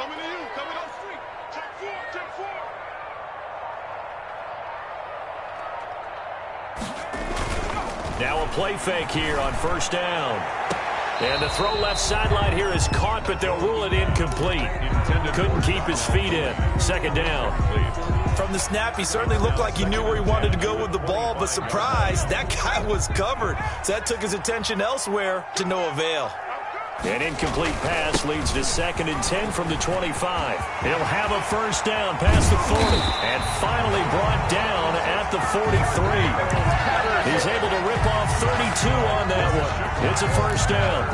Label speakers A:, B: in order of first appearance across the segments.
A: Coming to you. Coming on street. Check four. Check four.
B: Now a play fake here on first down. And the throw left sideline here is caught, but they'll rule it incomplete. Couldn't keep his feet in. Second down.
C: From the snap, he certainly looked like he knew where he wanted to go with the ball, but surprise, that guy was covered. So that took his attention elsewhere to no avail.
B: An incomplete pass leads to 2nd and 10 from the 25. He'll have a first down past the 40. And finally brought down at the 43. He's able to rip off 32 on that one. It's a first down.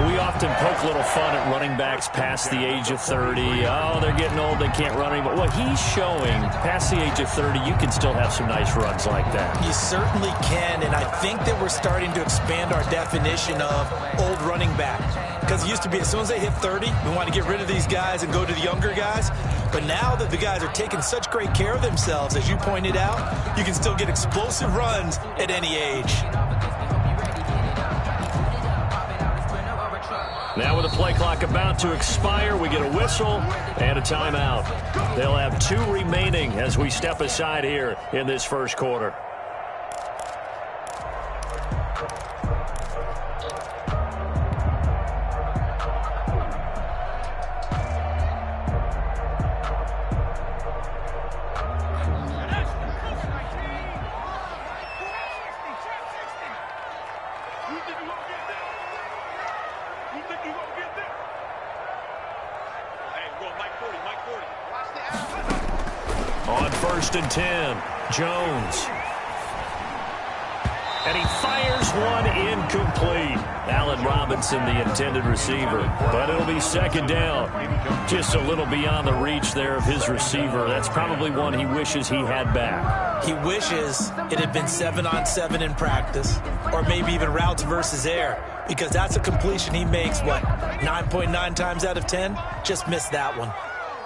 B: We often poke a little fun at running backs past the age of 30. Oh, they're getting old, they can't run anymore. Well, he's showing past the age of 30, you can still have some nice runs like that.
C: You certainly can, and I think that we're starting to expand our definition of old running back. Because it used to be as soon as they hit 30, we want to get rid of these guys and go to the younger guys. But now that the guys are taking such great care of themselves, as you pointed out, you can still get explosive runs at any age.
B: Now with the play clock about to expire, we get a whistle and a timeout. They'll have 2 remaining as we step aside here in this first quarter. On 1st and 10, Jones. And he fires one incomplete. Allen Robinson, the intended receiver. But it'll be 2nd down. Just a little beyond the reach there of his receiver. That's probably one he wishes he had back.
C: He wishes it had been 7-on-7 in practice, or maybe even routes versus air, because that's a completion he makes, 9.9 times out of 10? Just missed that one.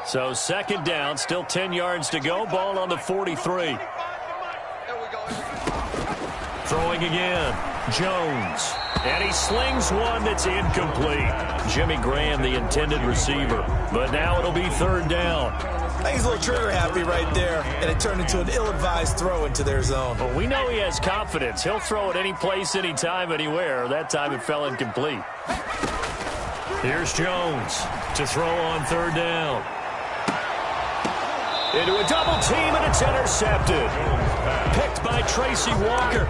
B: So 2nd down, still 10 yards to go. Ball on the 43. Throwing again, Jones. And he slings one that's incomplete. Jimmy Graham, the intended receiver. But now it'll be 3rd down.
C: I think he's a little trigger happy right there, and it turned into an ill-advised throw into their zone.
B: But we know he has confidence. He'll throw it any place, anytime, anywhere. That time it fell incomplete. Here's Jones to throw on 3rd down. Into a double team, and it's intercepted. Picked by Tracy Walker.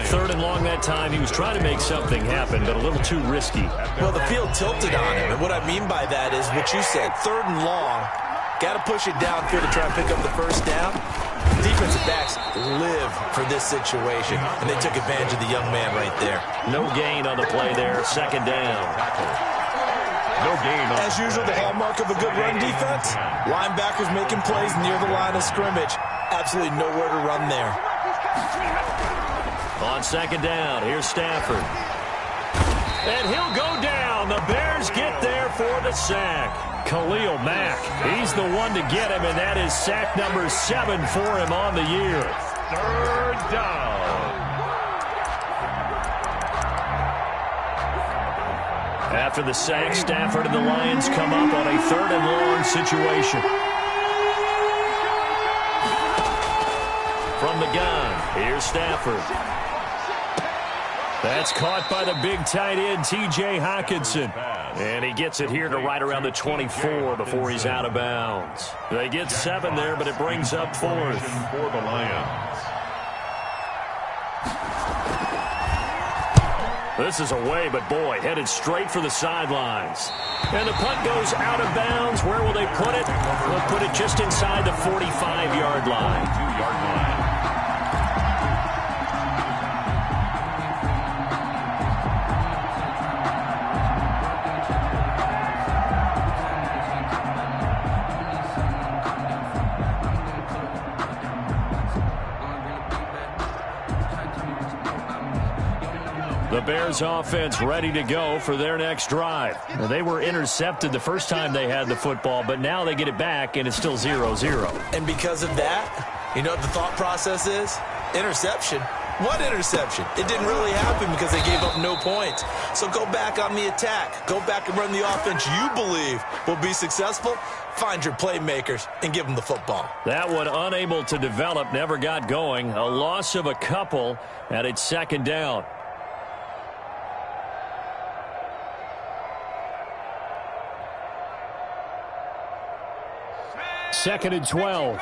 B: 3rd and long that time. He was trying to make something happen, but a little too risky.
C: Well, the field tilted on him, and what I mean by that is what you said, 3rd and long. Got to push it downfield to try and pick up the first down. Defensive backs live for this situation, and they took advantage of the young man right there.
B: No gain on the play there. 2nd down.
A: No gain.
C: As usual, the hallmark of a good run defense, linebackers making plays near the line of scrimmage. Absolutely nowhere to run there.
B: On 2nd down, here's Stafford. And he'll go down. The Bears get there for the sack. Khalil Mack, he's the one to get him, and that is sack number 7 for him on the year.
A: 3rd down.
B: After the sack, Stafford and the Lions come up on a 3rd and long situation. From the gun, here's Stafford. That's caught by the big tight end, T.J. Hockenson. And he gets it here to right around the 24 before he's out of bounds. They get 7 there, but it brings up 4th.
A: For the Lions.
B: This is away, but boy, headed straight for the sidelines. And the punt goes out of bounds. Where will they put it? They'll put it just inside the 45-yard line.
A: 2-yard line.
B: The Bears offense ready to go for their next drive. Now, they were intercepted the first time they had the football, but now they get it back, and it's still 0-0.
C: And because of that, you know what the thought process is? Interception. What interception? It didn't really happen because they gave up no points. So go back on the attack. Go back and run the offense you believe will be successful. Find your playmakers and give them the football.
B: That one unable to develop, never got going. A loss of a couple, and it's second down. Second and 12.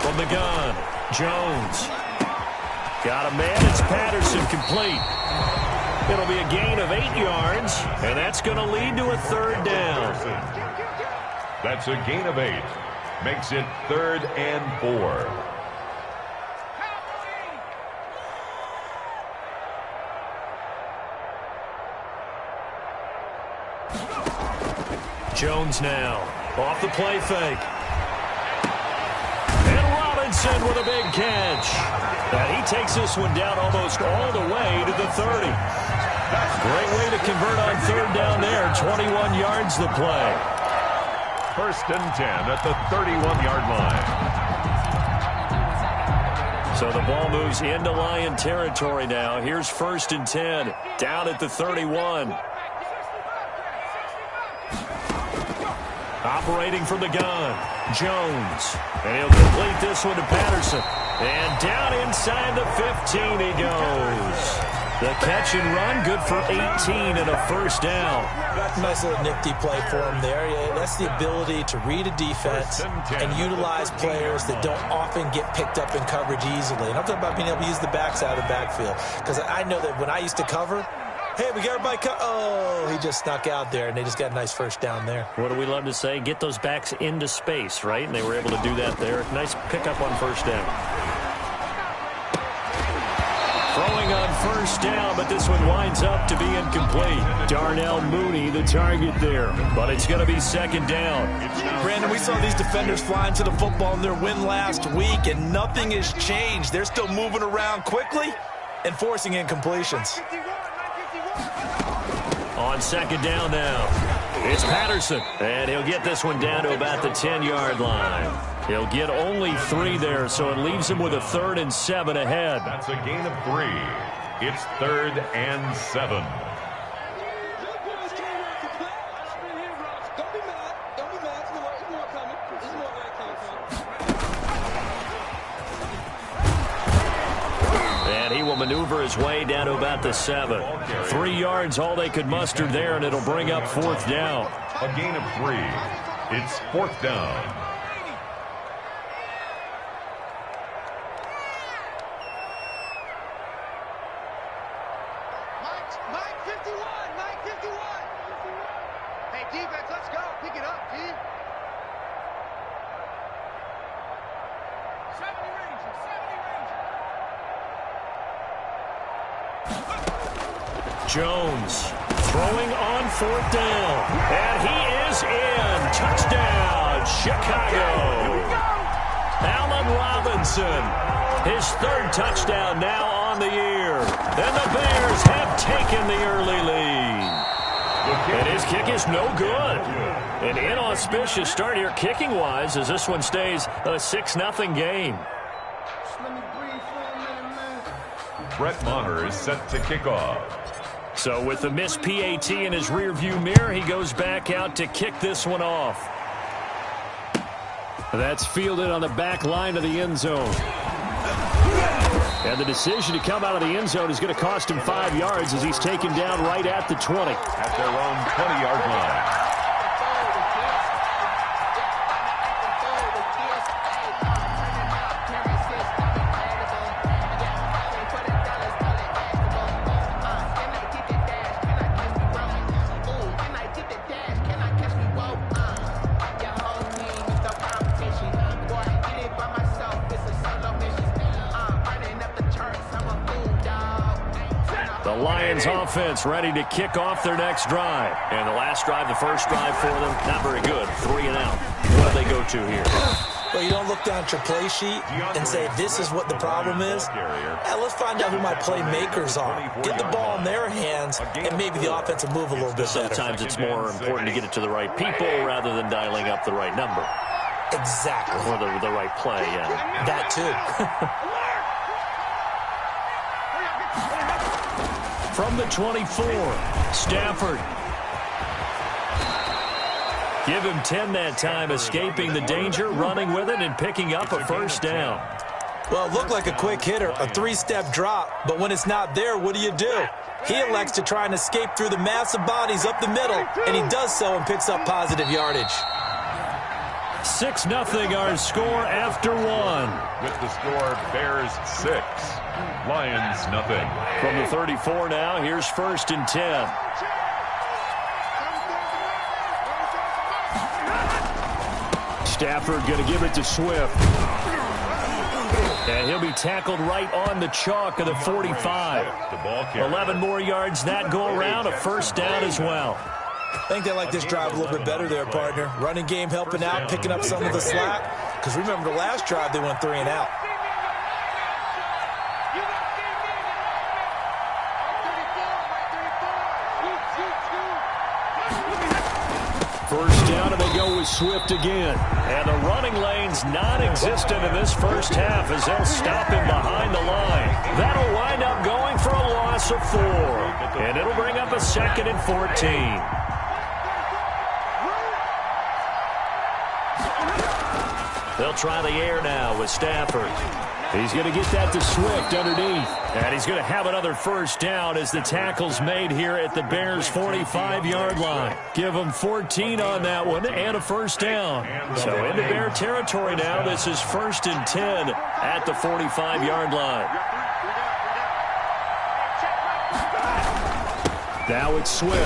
B: From the gun, Jones. Got a man, it's Patterson, complete. It'll be a gain of 8 yards, and that's going to lead to a third down.
A: That's a gain of 8. Makes it 3rd and 4.
B: Jones now, off the play fake. And Robinson with a big catch. And he takes this one down almost all the way to the 30. Great way to convert on third down there. 21 yards the play.
A: 1st and 10 at the 31-yard line.
B: So the ball moves into Lion territory now. Here's 1st and 10, down at the 31. Operating from the gun, Jones. And he'll complete this one to Patterson. And down inside the 15 he goes. The catch and run, good for 18 and a first down.
C: Nice little nifty play for him there. Yeah, that's the ability to read a defense and utilize players that don't often get picked up in coverage easily. And I'm talking about being able to use the backside of the backfield. Because I know that when I used to cover, hey, we got everybody oh, he just snuck out there, and they just got a nice first down there.
B: What do we love to say? Get those backs into space, right? And they were able to do that there. Nice pickup on first down. Throwing on first down, but this one winds up to be incomplete. Darnell Mooney, the target there. But it's going to be second down.
C: Brandon, we saw these defenders flying to the football in their win last week, and nothing has changed. They're still moving around quickly and forcing incompletions.
B: On second down now, it's Patterson, and he'll get this one down to about the 10-yard line. He'll get only 3 there, so it leaves him with a 3rd and 7 ahead.
A: That's a gain of 3. It's 3rd and 7.
B: And he will maneuver his way down to about the 7. 3 yards, all they could muster there, and it'll bring up 4th down.
A: A gain of 3. It's 4th down.
B: Jones throwing on 4th down. And he is in. Touchdown, Chicago. Allen Robinson, his 3rd touchdown now on the year. And the Bears have taken the early lead. And his kick is no good. An inauspicious start here kicking-wise as this one stays a 6-0 game.
A: Brett Maher is set to kick off.
B: So with the missed PAT in his rearview mirror, he goes back out to kick this one off. That's fielded on the back line of the end zone. And the decision to come out of the end zone is going to cost him 5 yards as he's taken down right at the 20.
A: At their own 20-yard line.
B: Offense ready to kick off their next drive. And the last drive, the first drive for them, not very good. 3 and out. What do they go to here?
C: Well, you don't look down at your play sheet and say, this is what the problem is. Let's find out who my playmakers are. Get the ball in their hands, and maybe the offense will move a little bit better.
B: Sometimes it's more important to get it to the right people rather than dialing up the right number.
C: Exactly.
B: Or the right play, yeah.
C: That too.
B: From the 24, Stafford. Give him 10 that time, escaping the danger, running with it, and picking up a first down.
C: Well, it looked like a quick hitter, a three-step drop, but when it's not there, what do? He elects to try and escape through the massive bodies up the middle, and he does so and picks up positive yardage.
B: 6-0 our score after one.
A: With the score, Bears 6, Lions nothing.
B: From the 34 now, here's 1st and 10. Stafford going to give it to Swift. And he'll be tackled right on the chalk of the 45. 11 more yards that go around, a first down as well.
C: I think they like this drive a little bit better there, partner. Running game helping out, picking up some of the slack. Because remember the last drive, they went 3 and out.
B: First down, and they go with Swift again. And the running lane's non-existent in this first half as they'll stop him behind the line. That'll wind up going for a loss of 4. And it'll bring up a 2nd and 14. They'll try the air now with Stafford. He's going to get that to Swift underneath. And he's going to have another first down as the tackle's made here at the Bears' 45-yard line. Give them 14 on that one and a first down. So into Bear territory now. This is 1st and 10 at the 45-yard line. Now it's Swift.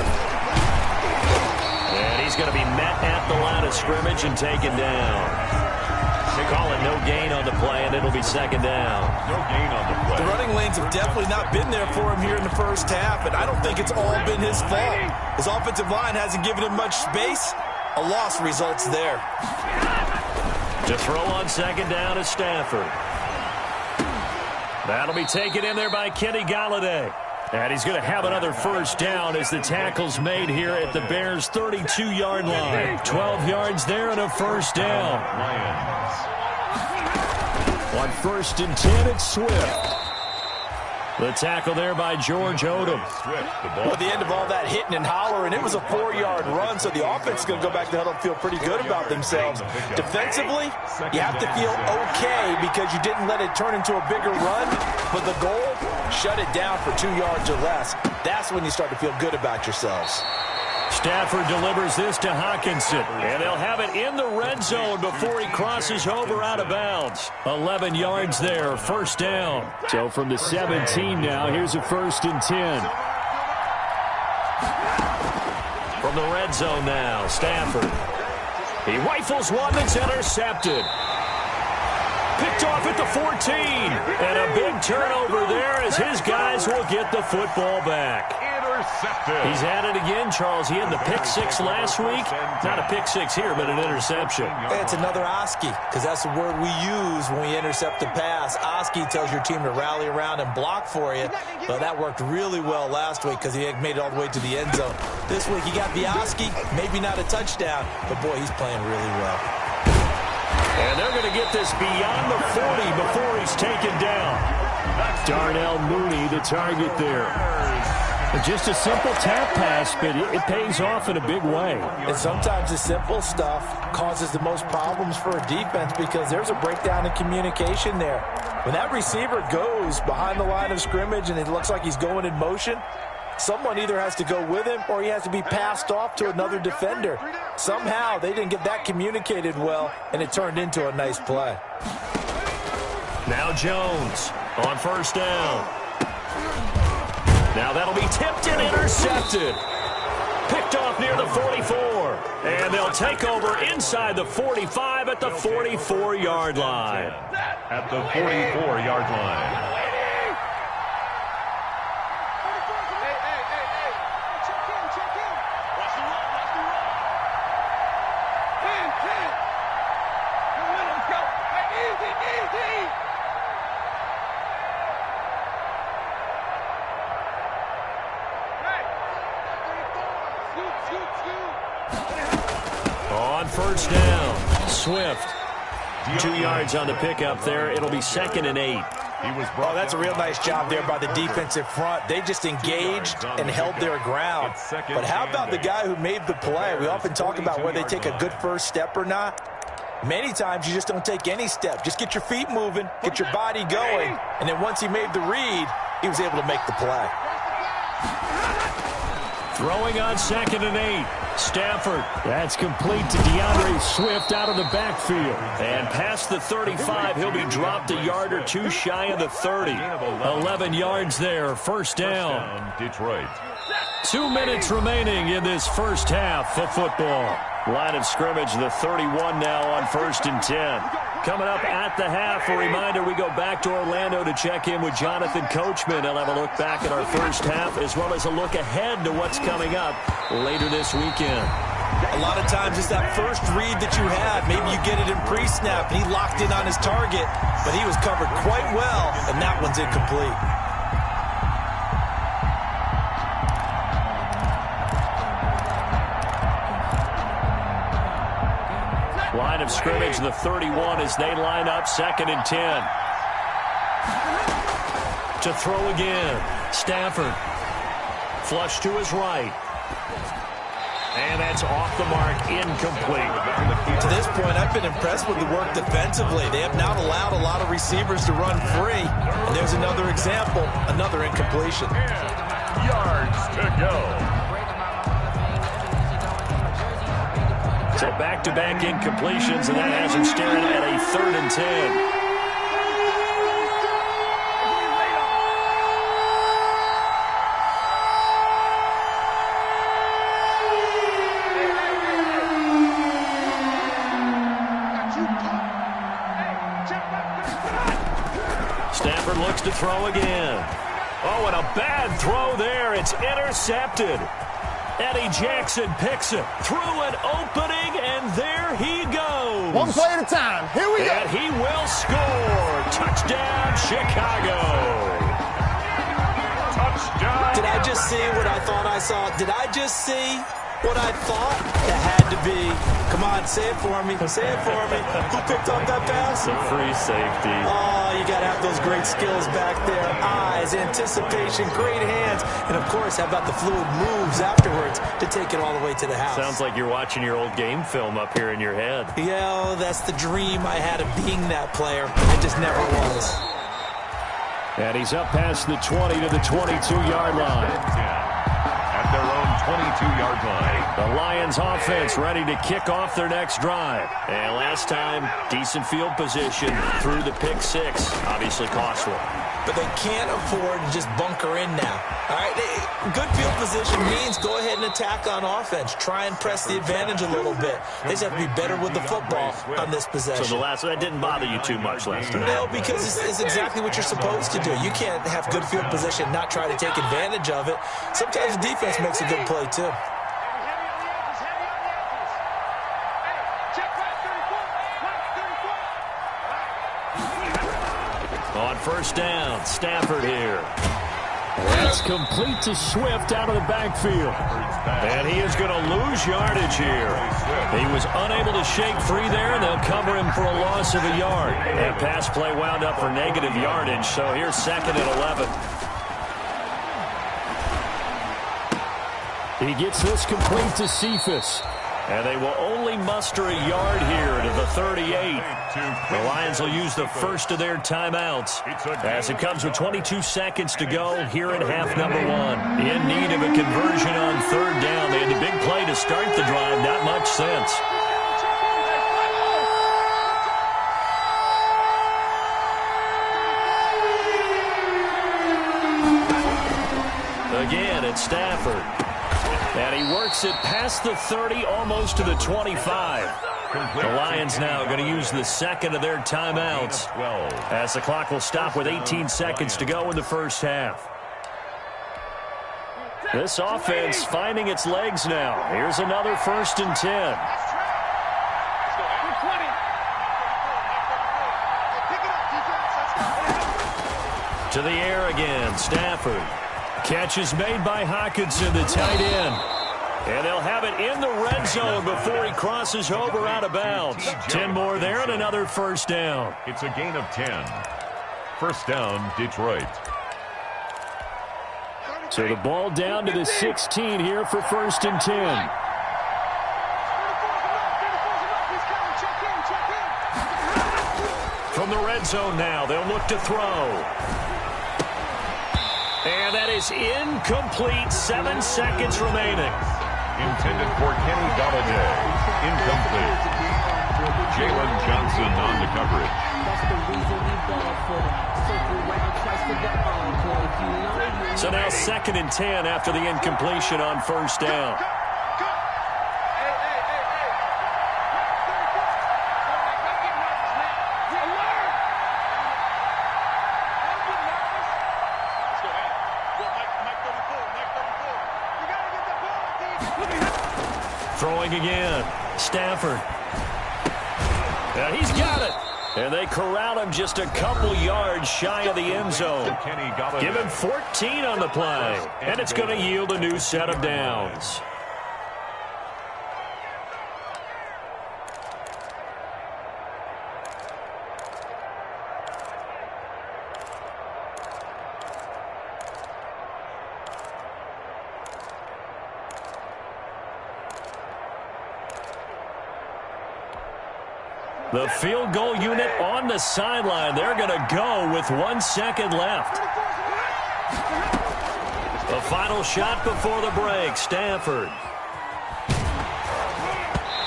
B: And he's going to be met at the line of scrimmage and taken down. Calling no gain on the play, and it'll be 2nd down.
A: No gain on the play.
C: The running lanes have definitely not been there for him here in the first half, and I don't think it's all been his fault. His offensive line hasn't given him much space. A loss results there.
B: To throw on 2nd down is Stafford. That'll be taken in there by Kenny Golladay. And he's going to have another first down as the tackle's made here at the Bears' 32-yard line. 12 yards there and a first down. On 1st and 10, it's Swift. The tackle there by George Odom.
C: Well, at the end of all that hitting and hollering, it was a 4-yard run, so the offense is going to go back to huddle and feel pretty good about themselves. Defensively, you have to feel okay because you didn't let it turn into a bigger run, but the goal, shut it down for 2 yards or less. That's when you start to feel good about yourselves.
B: Stafford delivers this to Hockenson, and they'll have it in the red zone before he crosses over out of bounds. 11 yards there, first down. So from the 17 now, here's a 1st and 10. From the red zone now, Stafford. He rifles one that's intercepted. Picked off at the 14, and a big turnover there as his guys will get the football back. He's at it again, Charles. He had the pick 6 last week. Not a pick 6 here, but an interception.
C: It's another Oski, because that's the word we use when we intercept the pass. Oski tells your team to rally around and block for you. But that worked really well last week because he had made it all the way to the end zone. This week he got the Oski, maybe not a touchdown, but boy, he's playing really well.
B: And they're going to get this beyond the 40 before he's taken down. Darnell Mooney, the target there. Just a simple tap pass, but it pays off in a big way.
C: And sometimes the simple stuff causes the most problems for a defense because there's a breakdown in communication there. When that receiver goes behind the line of scrimmage and it looks like he's going in motion, someone either has to go with him or he has to be passed off to another defender. Somehow they didn't get that communicated well, and it turned into a nice play.
B: Now Jones on first down. Now that'll be tipped and intercepted. Picked off near the 44. And they'll take over inside the 45 at the 44-yard line.
A: At the 44-yard line.
B: On first down, Swift. 2 yards on the pickup there. It'll be 2nd and 8.
C: Oh, that's a real nice job there by the defensive front. They just engaged and held their ground. But how about the guy who made the play? We often talk about whether they take a good first step or not. Many times you just don't take any step. Just get your feet moving, get your body going, and then once he made the read, he was able to make the play.
B: Throwing on 2nd and 8. Stafford. That's complete to DeAndre Swift out of the backfield. And past the 35, he'll be dropped a yard or two shy of the 30. 11 yards there, first down.
A: Detroit.
B: 2 minutes remaining in this first half of football. Line of scrimmage, the 31 now on 1st and 10. Coming up at the half, a reminder, we go back to Orlando to check in with Jonathan Coachman. He'll have a look back at our first half as well as a look ahead to what's coming up later this weekend.
C: A lot of times it's that first read that you had. Maybe you get it in pre-snap. He locked in on his target, but he was covered quite well, and that one's incomplete.
B: Line of scrimmage, the 31 as they line up 2nd and 10. To throw again. Stafford. Flush to his right. And that's off the mark, incomplete.
C: To this point, I've been impressed with the work defensively. They have not allowed a lot of receivers to run free. And there's another example, another incompletion.
A: 10 yards to go.
B: So back-to-back incompletions, and that has him staring at a 3rd and 10. Stafford looks to throw again. Oh, and a bad throw there. It's intercepted. Eddie Jackson picks it through an opening, and there he goes.
D: One play at a time. Here we go.
B: And he will score. Touchdown, Chicago.
A: Touchdown.
C: Did I just see what I thought I saw? Did I just see what I thought? It had to be. Come on, say it for me. Say it for me. Who picked up that pass?
B: The free safety.
C: Oh, you got to have those great skills back there. Eyes, anticipation, great hands. And, of course, how about the fluid moves afterwards to take it all the way to the house?
B: Sounds like you're watching your old game film up here in your head.
C: Yeah, oh, that's the dream I had of being that player. I just never was.
B: And he's up past the 20 to the 22-yard line.
A: At their own 22-yard line.
B: The Lions offense ready to kick off their next drive. And last time, decent field position through the pick six. Obviously costly.
C: But they can't afford to just bunker in now. All right, good field position means go ahead and attack on offense. Try and press the advantage a little bit. They just have to be better with the football on this possession.
B: So that didn't bother you too much last time?
C: No, because it's exactly what you're supposed to do. You can't have good field position, not try to take advantage of it. Sometimes the defense makes a good play, too.
B: On first down, Stafford here. That's complete to Swift out of the backfield. And he is going to lose yardage here. He was unable to shake free there, and they'll cover him for a loss of a yard. That pass play wound up for negative yardage, so here's 2nd and 11. He gets this complete to Cephas. And they will only muster a yard here to the 38. The Lions will use the first of their timeouts as it comes with 22 seconds to go here in half number 1. In need of a conversion on 3rd down. They had the big play to start the drive. Not much sense. Again, it's Stafford. And he works it past the 30, almost to the 25. The Lions now going to use the second of their timeouts as the clock will stop with 18 seconds to go in the first half. This offense finding its legs now. Here's another 1st and 10. To the air again, Stafford. Catch is made by Hawkinson, the tight end. And they'll have it in the red zone before he crosses over out of bounds. 10 more there and another first down.
A: It's a gain of 10. First down, Detroit.
B: So the ball down to the 16 here for first and 10. From the red zone now, they'll look to throw. And that is incomplete. 7 seconds remaining.
A: Intended for Kenny Galladay. Incomplete. Jalen Johnson on the coverage.
B: So now 2nd and 10 after the incompletion on first down. Throwing again. Stafford. Yeah, he's got it. And they corral him just a couple yards shy of the end zone. Give him 14 on the play. And it's going to yield a new set of downs. The field goal unit on the sideline. They're going to go with 1 second left. The final shot before the break. Stafford.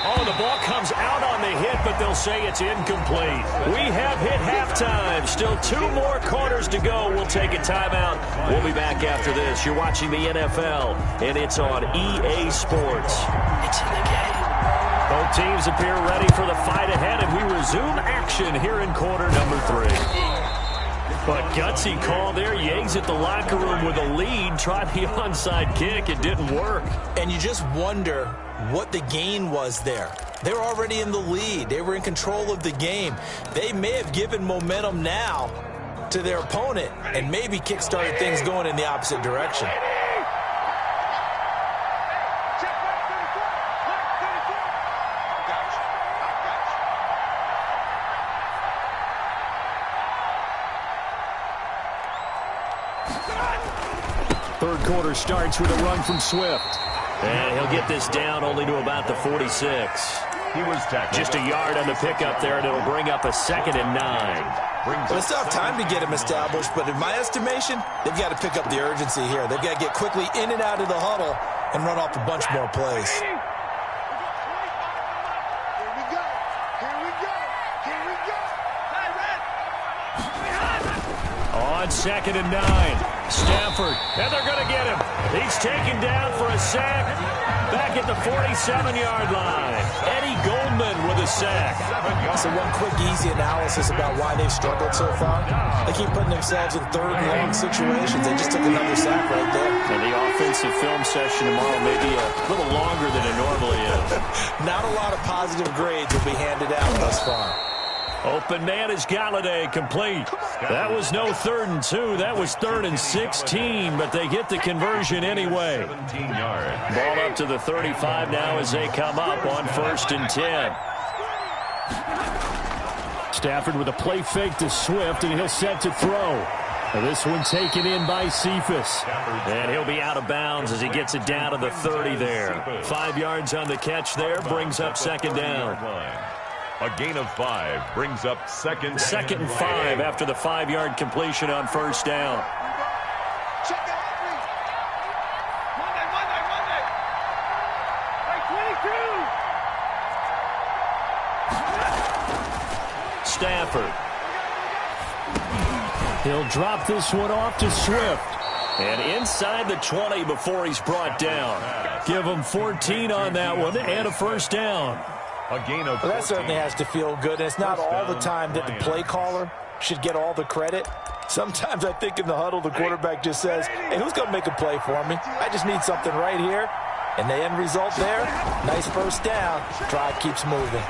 B: Oh, the ball comes out on the hit, but they'll say it's incomplete. We have hit halftime. Still 2 more quarters to go. We'll take a timeout. We'll be back after this. You're watching the NFL, and it's on EA Sports. It's in the game. Both teams appear ready for the fight ahead, and we resume action here in quarter number 3. But gutsy call there. Yeags at the locker room with a lead. Tried the onside kick. It didn't work.
C: And you just wonder what the gain was there. They were already in the lead. They were in control of the game. They may have given momentum now to their opponent and maybe kick-started things going in the opposite direction.
B: Third quarter starts with a run from Swift. And he'll get this down only to about the 46.
A: He was tackled.
B: Just a yard on the pickup there, and it'll bring up a 2nd and 9.
C: Well, they still have time to get him established, but in my estimation, they've got to pick up the urgency here. They've got to get quickly in and out of the huddle and run off a bunch more plays.
B: On 2nd and 9. Stafford, and they're going to get him. He's taken down for a sack back at the 47-yard line. Eddie Goldman with a sack.
C: So one quick, easy analysis about why they've struggled so far. They keep putting themselves in 3rd and long situations. They just took another sack right there.
B: And the offensive film session tomorrow may be a little longer than it normally is.
C: Not a lot of positive grades will be handed out thus far.
B: Open man is Galladay, complete. That was no 3rd and 2. That was 3rd and 16, but they get the conversion anyway.
A: 17 yards.
B: Ball up to the 35 now as they come up on 1st and 10. Stafford with a play fake to Swift, and he'll set to throw. Now this one taken in by Cephas. And he'll be out of bounds as he gets it down to the 30 there. 5 yards on the catch there, brings up 2nd down.
A: A gain of 5 brings up 2nd
B: and 5 after the 5-yard completion on 1st down. Stafford. He'll drop this one off to Swift. And inside the 20 before he's brought down. Give him 14 on that one and a 1st down.
A: A gain of 14.
C: Well, that certainly has to feel good. And it's not all the time that the play caller should get all the credit. Sometimes I think in the huddle, the quarterback just says, hey, who's going to make a play for me? I just need something right here. And the end result there, nice 1st down. Drive keeps moving.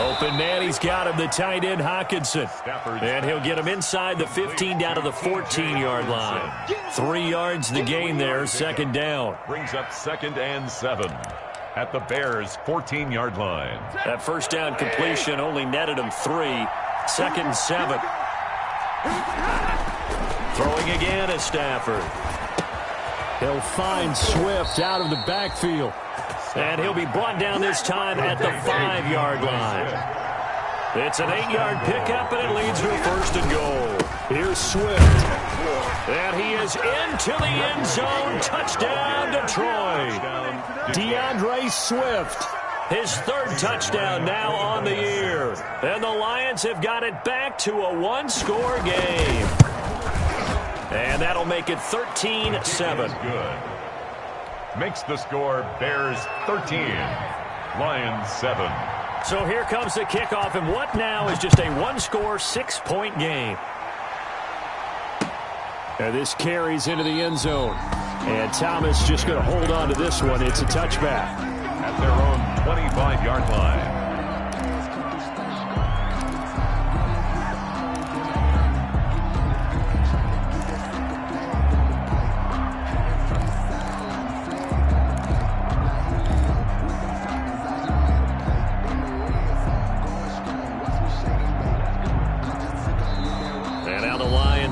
B: Open man, he's got him, the tight end, Hockenson. And he'll get him inside the 15 down to the 14-yard line. 3 yards the gain there, second down.
A: Brings up 2nd and 7 at the Bears' 14-yard line.
B: That first down completion only netted him 3. 2nd and 7. Throwing again is Stafford. He'll find Swift out of the backfield. And he'll be brought down this time at the 5-yard line. It's an 8-yard pickup, and it leads to a 1st and goal. Here's Swift. And he is into the end zone. Touchdown, Detroit. DeAndre Swift. His 3rd touchdown now on the year. And the Lions have got it back to a 1-score game. And that'll make it 13-7.
A: Good. Makes the score Bears 13, Lions 7.
B: So here comes the kickoff, and what now is just a 1-score, 6-point game. And this carries into the end zone. And Thomas just going to hold on to this one. It's a touchback.
A: At their own 25-yard line.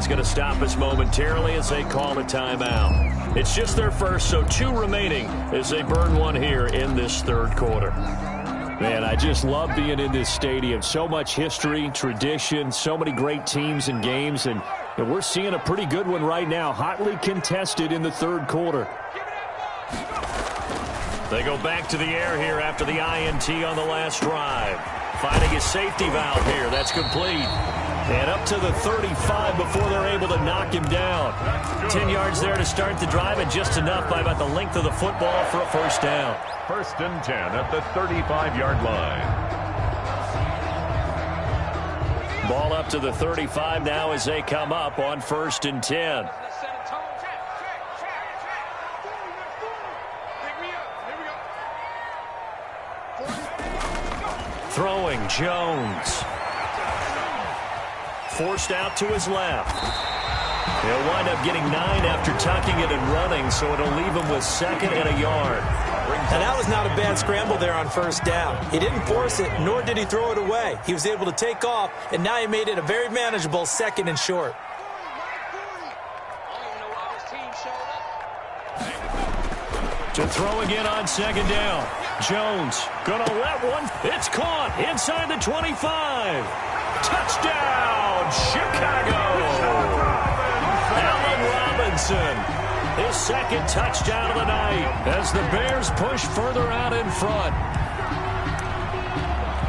B: Going to stop us momentarily as they call a timeout. It's just their first, so 2 remaining as they burn one here in this 3rd quarter. Man, I just love being in this stadium. So much history, tradition, so many great teams and games, and we're seeing a pretty good one right now, hotly contested in the 3rd quarter. They go back to the air here after the INT on the last drive. Finding a safety valve here. That's complete. And up to the 35 before they're able to knock him down. 10 yards there to start the drive, and just enough by about the length of the football for a 1st down.
A: 1st and 10 at the 35-yard line.
B: Ball up to the 35 now as they come up on 1st and 10. Throwing Jones. Forced out to his left. He'll wind up getting 9 after tucking it and running, so it'll leave him with 2nd and a yard.
C: And that was not a bad scramble there on 1st down. He didn't force it, nor did he throw it away. He was able to take off, and now he made it a very manageable 2nd and short.
B: To throw again on 2nd down. Jones gonna let one. It's caught inside the 25. Touchdown, Chicago. Allen Robinson, his 2nd touchdown of the night as the Bears push further out in front.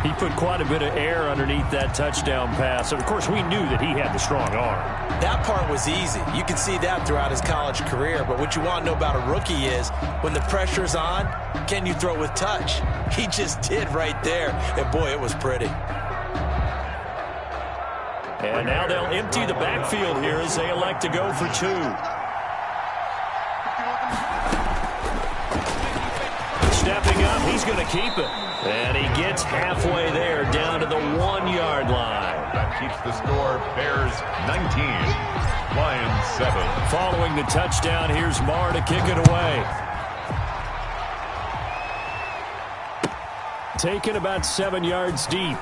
B: He put quite a bit of air underneath that touchdown pass. And, of course, we knew that he had the strong arm.
C: That part was easy. You can see that throughout his college career. But what you want to know about a rookie is when the pressure's on, can you throw with touch? He just did right there. And, boy, it was pretty.
B: And now they'll empty the backfield here as they elect to go for 2. Stepping up, he's going to keep it. And he gets halfway there, down to the 1-yard line.
A: That keeps the score Bears 19, Lions 7.
B: Following the touchdown, here's Marr to kick it away. Taken about 7 yards deep.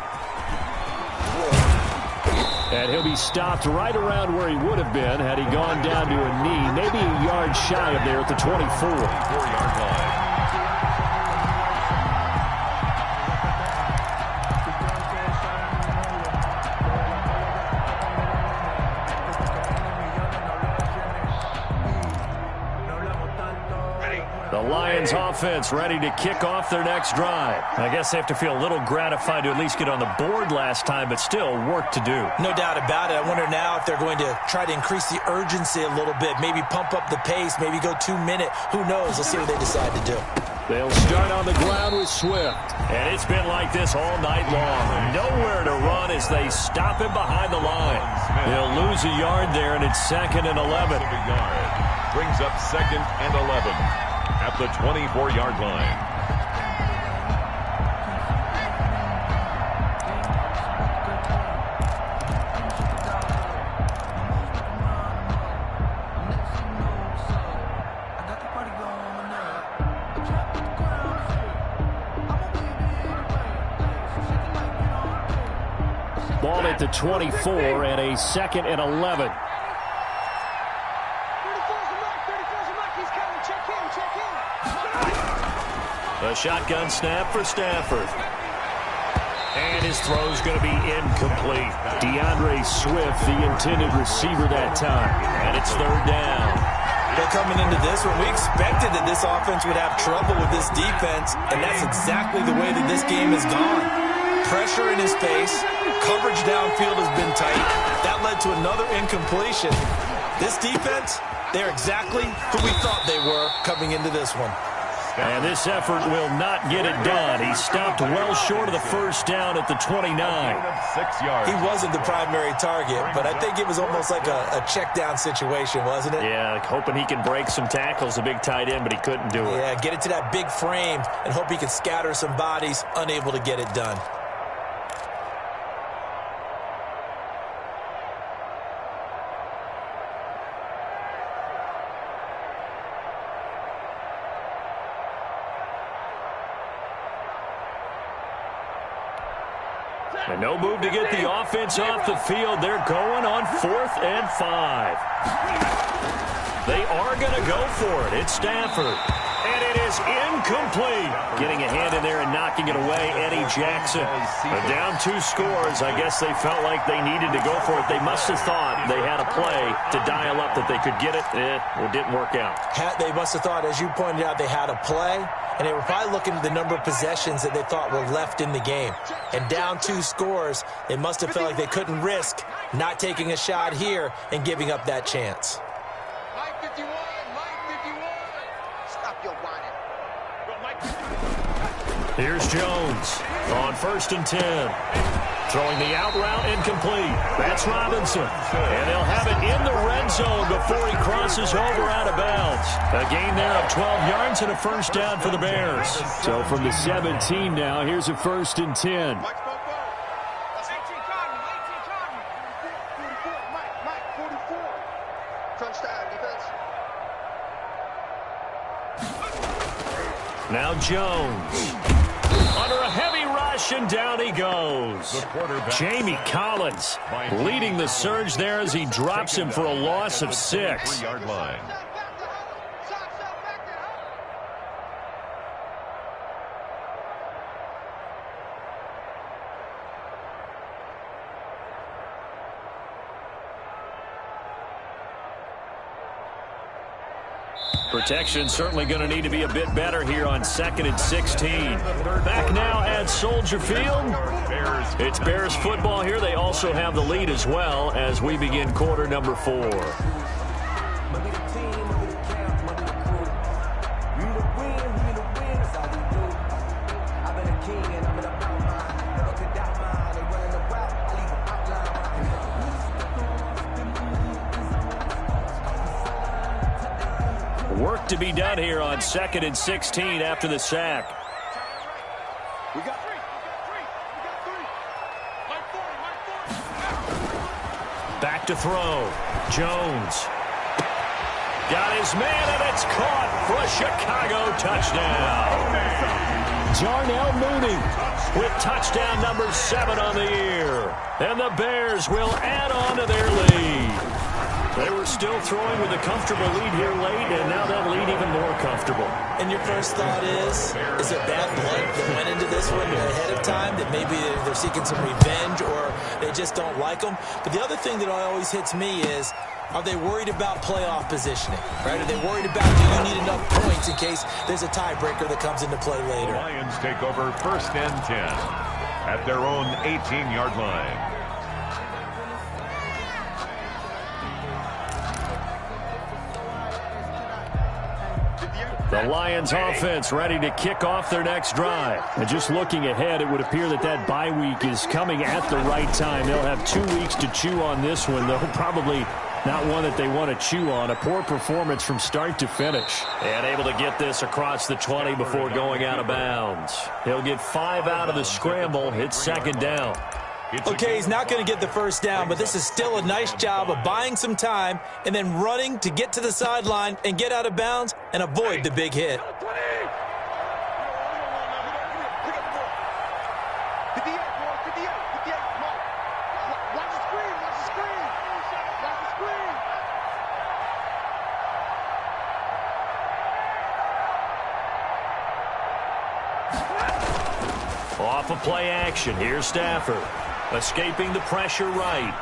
B: And he'll be stopped right around where he would have been had he gone down to a knee, maybe a yard shy of there at the 24-yard line. The Lions offense ready to kick off their next drive. I guess they have to feel a little gratified to at least get on the board last time, but still work to do.
C: No doubt about it. I wonder now if they're going to try to increase the urgency a little bit, maybe pump up the pace, maybe go 2-minute. Who knows? Let's see what they decide to do.
B: They'll start on the ground with Swift. And it's been like this all night long. Nowhere to run as they stop him behind the line. They'll lose a yard there, and it's 2nd and 11.
A: Brings up 2nd and 11. At the 24-yard line.
B: at the 24 and a 2nd and 11. A shotgun snap for Stafford. And his throw's going to be incomplete. DeAndre Swift, the intended receiver that time. And it's 3rd down.
C: But coming into this one, we expected that this offense would have trouble with this defense, and that's exactly the way that this game has gone. Pressure in his face. Coverage downfield has been tight. That led to another incompletion. This defense, they're exactly who we thought they were coming into this one.
B: And this effort will not get it done. He stopped well short of the 1st down at the 29.
A: 6 yards.
C: He wasn't the primary target, but I think it was almost like a check down situation, wasn't it?
B: Yeah, hoping he can break some tackles, a big tight end, but he couldn't do it.
C: Yeah, get it to that big frame and hope he can scatter some bodies, unable to get it done.
B: And no move to get the offense off the field. They're going on 4th and 5. They are going to go for it. It's Stafford. And it is incomplete. Getting a hand in there and knocking it away, Eddie Jackson. Down 2 scores. I guess they felt like they needed to go for it. They must have thought they had a play to dial up that they could get it. It didn't work out.
C: They must have thought, as you pointed out, they had a play. And they were probably looking at the number of possessions that they thought were left in the game. And down 2 scores, they must have felt like they couldn't risk not taking a shot here and giving up that chance.
D: Mike 51, Mike 51. Stop your whining.
B: Here's Jones on 1st and 10. Throwing the out route incomplete. That's Robinson. And they'll have it in the red zone before he crosses over out of bounds. A gain there of 12 yards and a 1st down for the Bears. So from the 17 now, here's a 1st and 10. Now Jones. Under a heavy rush, and down he goes. Jamie Collins leading the surge there as he drops him for a loss of 6.
A: 3-yard line.
B: Protection certainly going to need to be a bit better here on 2nd and 16. Back now at Soldier Field. It's Bears football here. They also have the lead as well as we begin quarter number 4. Work to be done here on 2nd and 16 after the sack.
D: We got 3.
B: Back to throw. Jones. Got his man, and it's caught for a Chicago touchdown. Darnell Mooney with touchdown number 7 on the year. And the Bears will add on to their lead. They were still throwing with a comfortable lead here late, and now that lead even more comfortable.
C: And your first thought is it bad blood that went into this one ahead of time, that maybe they're seeking some revenge or they just don't like them? But the other thing that always hits me is, are they worried about playoff positioning? Right? Are they worried about, do you need enough points in case there's a tiebreaker that comes into play later?
A: The Lions take over 1st and 10 at their own 18-yard line.
B: The Lions offense ready to kick off their next drive. And just looking ahead, it would appear that that bye week is coming at the right time. They'll have 2 weeks to chew on this one, though probably not one that they want to chew on. A poor performance from start to finish. And able to get this across the 20 before going out of bounds. He'll get 5 out of the scramble. It's 2nd down.
C: Okay, he's not going to get the 1st down, but this is still a nice job of buying some time and then running to get to the sideline and get out of bounds and avoid the big hit.
B: Off of play action, here's Stafford. Escaping the pressure right.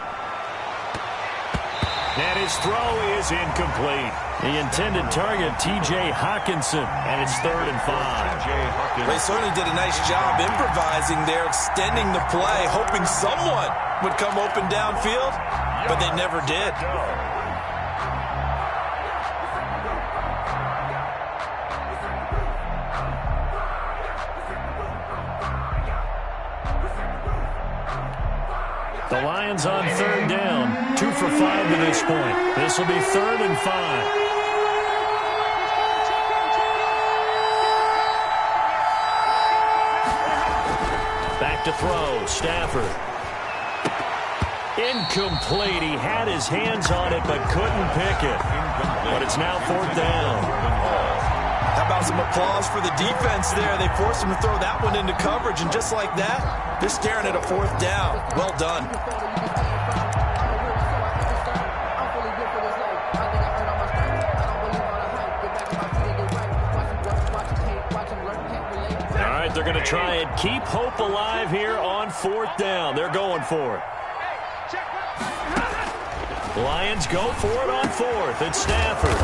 B: And his throw is incomplete. The intended target, T.J. Hawkinson, and it's 3rd and 5.
C: They certainly did a nice job improvising there, extending the play, hoping someone would come open downfield, but they never did.
B: The Lions on 3rd down, 2 for 5 to this point. This will be 3rd and 5. Back to throw, Stafford. Incomplete. He had his hands on it but couldn't pick it. But it's now 4th down.
C: How about some applause for the defense there? They forced him to throw that one into coverage, and just like that, they're staring at a 4th down. Well done.
B: All right, they're going to try and keep hope alive here on 4th down. They're going for it. Lions go for it on 4th. It's Stafford.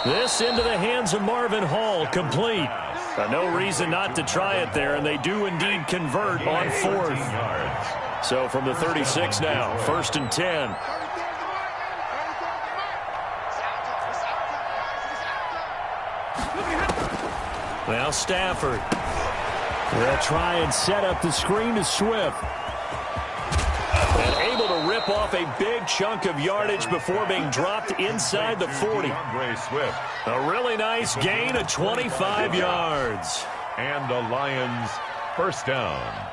B: This into the hands of Marvin Hall, complete. No reason not to try it there, and they do indeed convert on 4th. So from the 36 now, 1st and 10. Now Stafford. They'll try and set up the screen to Swift. And able to rip off a big chunk of yardage before being dropped inside the 40. A really nice gain of 25 yards.
A: And the Lions 1st down.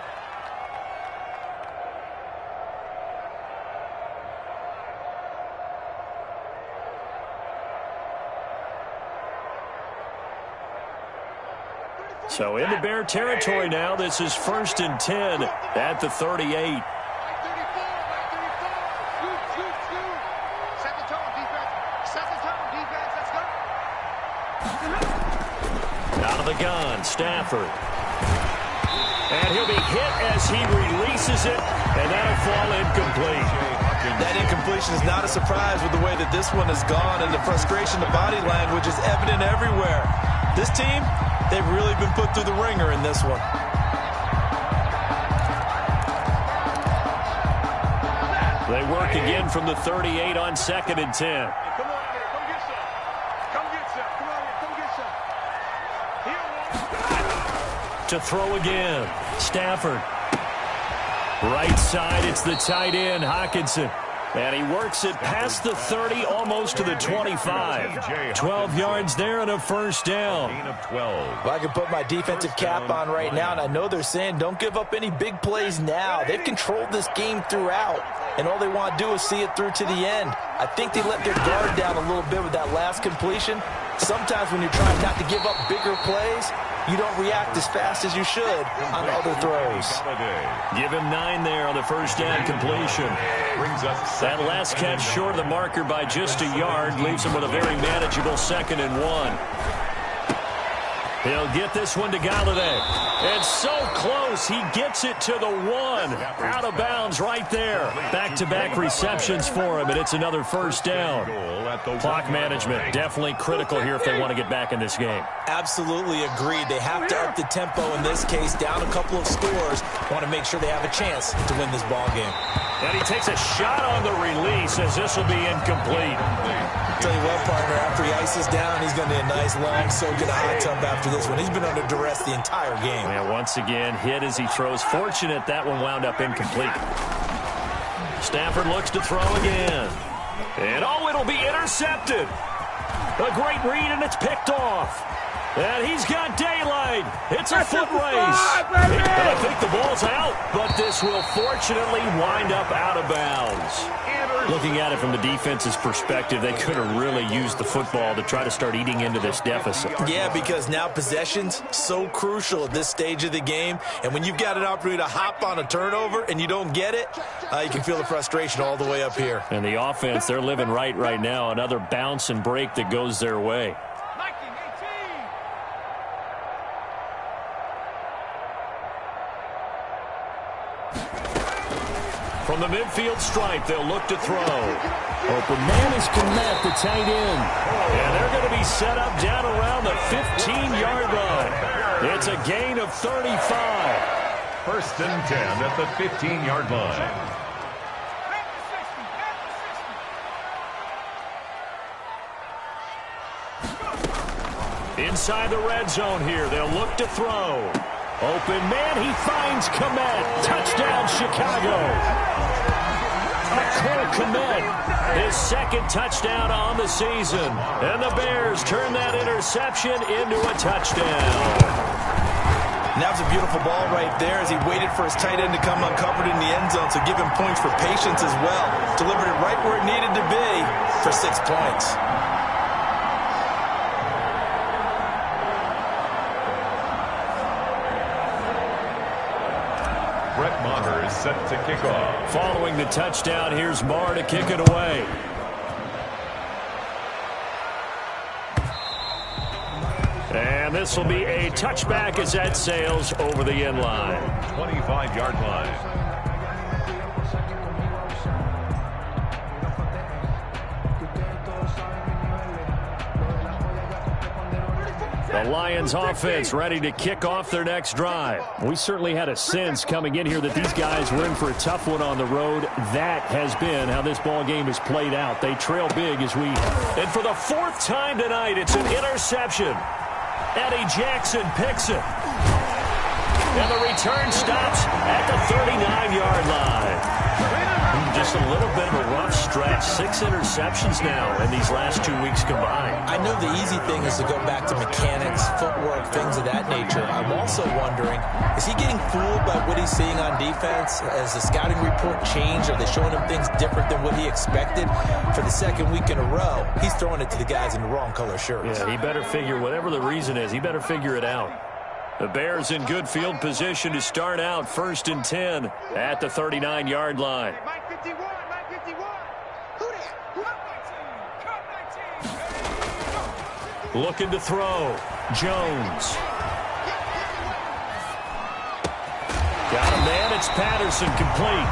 B: So into Bear territory now. This is 1st and 10 at the 38. Out of the gun, Stafford. And he'll be hit as he releases it, and that'll fall incomplete.
C: That incompletion is not a surprise with the way that this one has gone, and the frustration, the body language is evident everywhere. This team, they've really been put through the ringer in this one.
B: They work again from the 38 on 2nd and 10.
D: Come on here, come get some. Come get some. Come on here, come get some.
B: To throw again, Stafford. Right side, it's the tight end, Hawkinson. And he works it past the 30, almost to the 25. 12 yards there and a 1st down.
C: Well, I can put my defensive cap on right now, and I know they're saying don't give up any big plays now. They've controlled this game throughout, and all they want to do is see it through to the end. I think they let their guard down a little bit with that last completion. Sometimes when you're trying not to give up bigger plays, you don't react as fast as you should on other throws.
B: Give him 9 there on the 1st down completion. That last catch short of the marker by just a yard leaves him with a very manageable 2nd and 1. He'll get this one to Galladay. And so close, he gets it to the 1. Out of bounds right there. Back-to-back receptions for him, and it's another 1st down. Clock management, definitely critical here if they want to get back in this game.
C: Absolutely agreed. They have to up the tempo in this case, down a couple of scores. Want to make sure they have a chance to win this ball game.
B: And he takes a shot on the release as this will be incomplete.
C: Tell you what, partner, after he ices down, he's going to need a nice long soak in a hot tub after this one. He's been under duress the entire game.
B: And once again, hit as he throws. Fortunate that one wound up incomplete. Stafford looks to throw again. And oh, it'll be intercepted. A great read, and it's picked off. And he's got daylight. It's a foot race. And I think the ball's out, but this will fortunately wind up out of bounds. Looking at it from the defense's perspective, they could have really used the football to try to start eating into this deficit.
C: Yeah, because now possession's so crucial at this stage of the game. And when you've got an opportunity to hop on a turnover and you don't get it, you can feel the frustration all the way up here.
B: And the offense, they're living right now. Another bounce and break that goes their way. From the midfield stripe, they'll look to throw.
E: Open man is Komet, the tight end.
B: And they're going to be set up down around the 15-yard line. It's a gain of 35.
A: First and 10 at the 15-yard line.
B: Inside the red zone here, they'll look to throw. Open man, he finds Komet. Touchdown, Chicago. Komet, his second touchdown on the season. And the Bears turn that interception into a touchdown.
C: And that was a beautiful ball right there as he waited for his tight end to come uncovered in the end zone, so give him points for patience as well. Delivered it right where it needed to be for 6 points.
A: Is set to kick off.
B: Following the touchdown, here's Marr to kick it away. And this will be a touchback as that sails over the end line.
A: 25-yard line.
B: The Lions offense ready to kick off their next drive.
E: We certainly had a sense coming in here that these guys were in for a tough one on the road. That has been how this ball game has played out. They trail big as we...
B: And for the 4th time tonight, it's an interception. Eddie Jackson picks it. And the return stops at the 39-yard line. Just a little bit of a rough stretch. 6 interceptions now in these last 2 weeks combined.
C: I know the easy thing is to go back to mechanics, footwork, things of that nature. I'm also wondering, is he getting fooled by what he's seeing on defense? Has the scouting report changed? Are they showing him things different than what he expected? For the 2nd week in a row, he's throwing it to the guys in the wrong color shirts.
B: Yeah, he better figure, whatever the reason is, he better figure it out. The Bears in good field position to start out 1st and 10 at the 39-yard line. Looking to throw. Jones. Got a man. It's Patterson complete.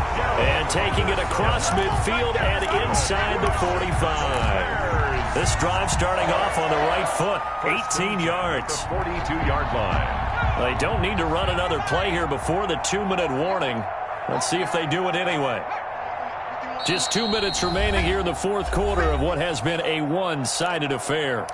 B: And taking it across midfield and inside the 45. This drive starting off on the right foot. 18 yards.
A: 42-yard line.
B: They don't need to run another play here before the 2-minute warning. Let's see if they do it anyway. Just 2 minutes remaining here in the 4th quarter of what has been a one-sided affair.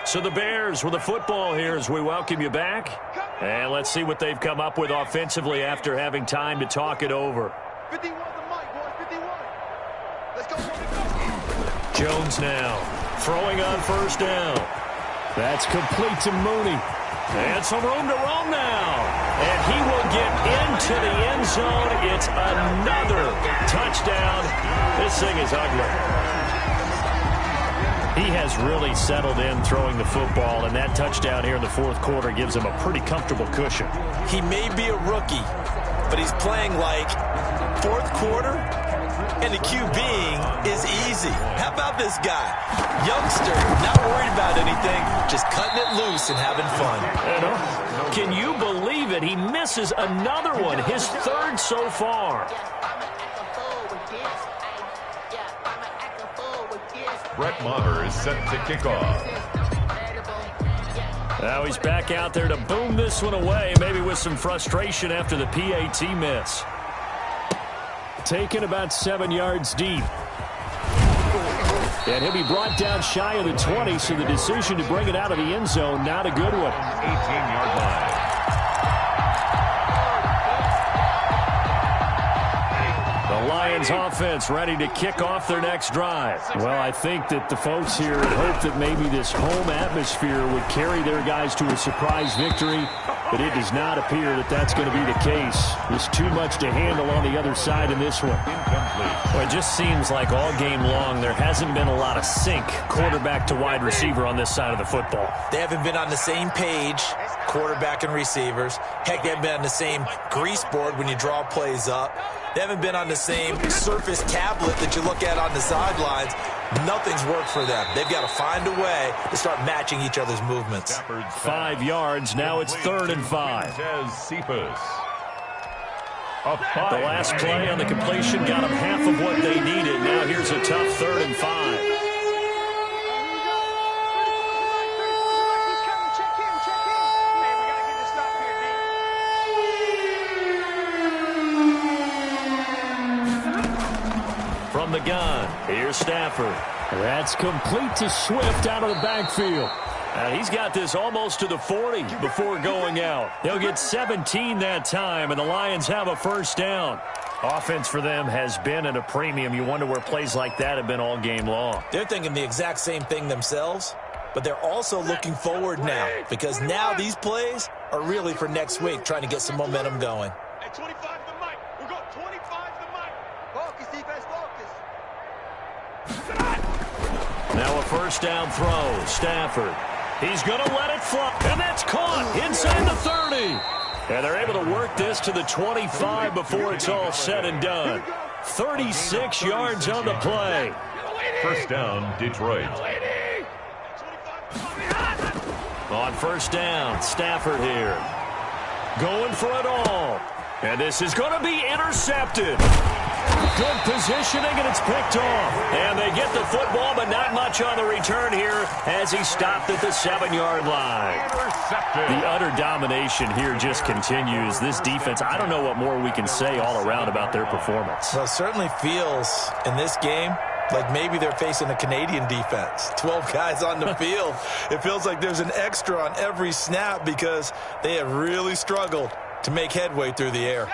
B: So the Bears with the football here as we welcome you back. And let's see what they've come up with offensively after having time to talk it over.
D: 51 the mic, boys, 51. Let's go.
B: Jones now throwing on 1st down.
E: That's complete to Mooney.
B: And some room to roam now. And he will get into the end zone. It's another touchdown. This thing is ugly. He has really settled in throwing the football, and that touchdown here in the 4th quarter gives him a pretty comfortable cushion.
C: He may be a rookie, but he's playing like 4th quarter, and the QBing is easy. How about this guy? Youngster, not worried about anything, just cutting it loose and having fun.
B: And, can you believe it? He misses another one, his 3rd so far.
A: Brett Maher is set to kick off.
B: Now he's back out there to boom this one away, maybe with some frustration after the PAT miss.
E: Taken about 7 yards deep. And he'll be brought down shy of the 20, so the decision to bring it out of the end zone, not a good one.
A: 18-yard line.
B: The Lions offense ready to kick off their next drive.
E: Well, I think that the folks here hope that maybe this home atmosphere would carry their guys to a surprise victory. but it does not appear that that's going to be the case. There's too much to handle on the other side in this one.
B: Well, it just seems like all game long there hasn't been a lot of sync quarterback to wide receiver on this side of the football.
C: They haven't been on the same page, quarterback and receivers. Heck, they haven't been on the same grease board when you draw plays up. They haven't been on the same Surface tablet that you look at on the sidelines. Nothing's worked for them. They've got to find a way to start matching each other's movements.
E: 5 yards. Now it's 3rd and 5.
B: The last play on the completion got them half of what they needed. Now here's a tough 3rd and 5. From the gun, here's Stafford.
E: That's complete to Swift out of the backfield.
B: And he's got this almost to the 40 before going out. They'll get 17 that time, and the Lions have a first down. Offense for them has been at a premium. You wonder where plays like that have been all game long.
C: They're thinking the exact same thing themselves, but they're also looking forward now because now these plays are really for next week, trying to get some momentum going.
D: Hey, 25 the mic. We'll go 25 the mic. Focus, defense, focus.
B: Now a first down throw. Stafford. He's going to let it fly. And that's caught inside the 30. And they're able to work this to the 25 before it's all said and done. 36 yards on the play.
A: First down, Detroit.
B: On first down, Stafford here. Going for it all. And this is going to be intercepted. Good positioning, and it's picked off. And they get the football, but not much on the return here as he stopped at the 7-yard line. The utter domination here just continues. This defense, I don't know what more we can say all around about their performance.
C: Well, it certainly feels in this game like maybe they're facing a Canadian defense. 12 guys on the field. It feels like there's an extra on every snap because they have really struggled to make headway through the air.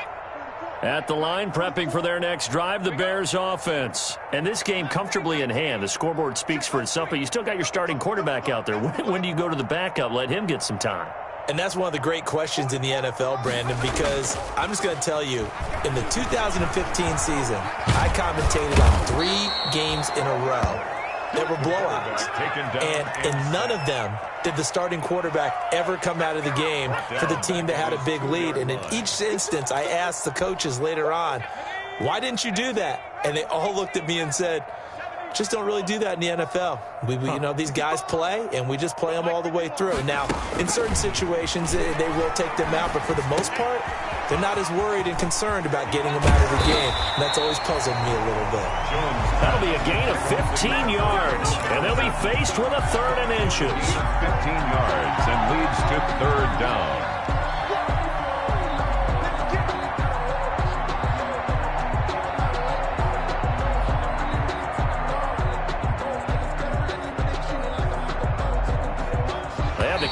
E: At the line, prepping for their next drive, the Bears offense. And this game comfortably in hand. The scoreboard speaks for itself, but you still got your starting quarterback out there. When do you go to the backup? Let him get some time.
C: And that's one of the great questions in the NFL, Brandon, because I'm just going to tell you, in the 2015 season, I commentated on 3 games in a row that were blowouts. And in none of them did the starting quarterback ever come out of the game for the team that had a big lead. And in each instance, I asked the coaches later on, why didn't you do that? And they all looked at me and said, just don't really do that in the NFL. You know, these guys play, and we just play them all the way through. Now, in certain situations, they will take them out, but for the most part, they're not as worried and concerned about getting them out of the game. And that's always puzzled me a little bit.
B: That'll be a gain of 15 yards, and they'll be faced with a 3rd and inches.
A: 15 yards and leads to 3rd down.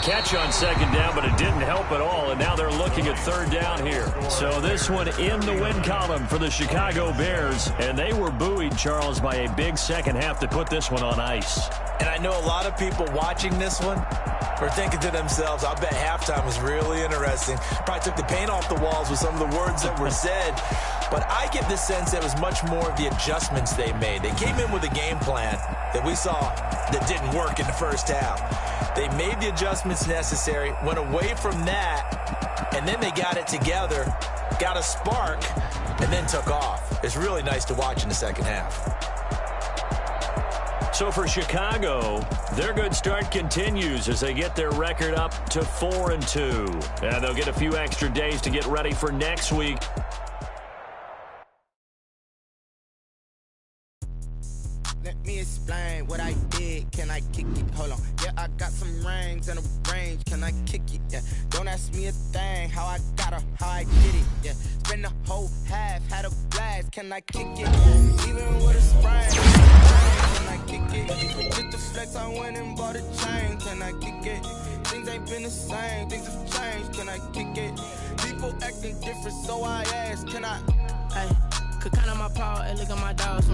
B: Catch on 2nd down, but it didn't help at all, and now they're looking at 3rd down here.
E: So this one in the win column for the Chicago Bears, and they were buoyed, Charles, by a big second half to put this one on ice.
C: And I know a lot of people watching this one are thinking to themselves, I bet halftime was really interesting. Probably took the paint off the walls with some of the words that were said. But I get the sense that it was much more of the adjustments they made. They came in with a game plan that we saw that didn't work in the first half. They made the adjustments necessary, went away from that, and then they got it together, got a spark, and then took off. It's really nice to watch in the second half.
B: So for Chicago, their good start continues as they get their record up to 4-2. And they'll get a few extra days to get ready for next week.
F: Let me explain what I did. Can I kick it? Hold on. Yeah, I got some rings and a range. Can I kick it? Yeah. Don't ask me a thing. How I got her, how I did it. Yeah. Spend the whole half, had a blast. Can I kick it? Even with a sprain. Can I kick it? Just the flex, I went and bought a chain. Can I kick it? Things ain't been the same. Things have changed. Can I kick it? People acting different, so I asked. Can I?
G: Hey, could count on my power and look at my dogs.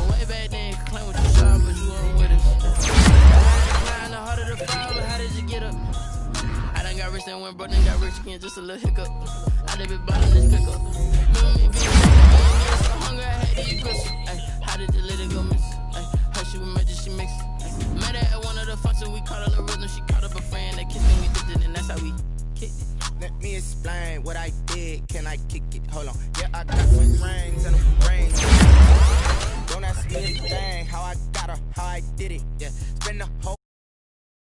G: Way back then, claim what you saw, but you weren't with us. The harder the fall, but how did you get up? I done got rich, then went broke, then got rich again, just a little hiccup. I done been buying this pickup. Remember me being so hungry, I had to eat grits. How did the lady go miss? How she was magic, she mixed. Met her at one of the functions, we caught her the rhythm, she caught up a friend, that kissed and we did it, and that's how we kicked it.
F: Let me explain what I did. Can I kick it? Hold on. Yeah, I got some rings and a brains. Don't ask me a thing. How I got her, how I did it. Yeah, spend the whole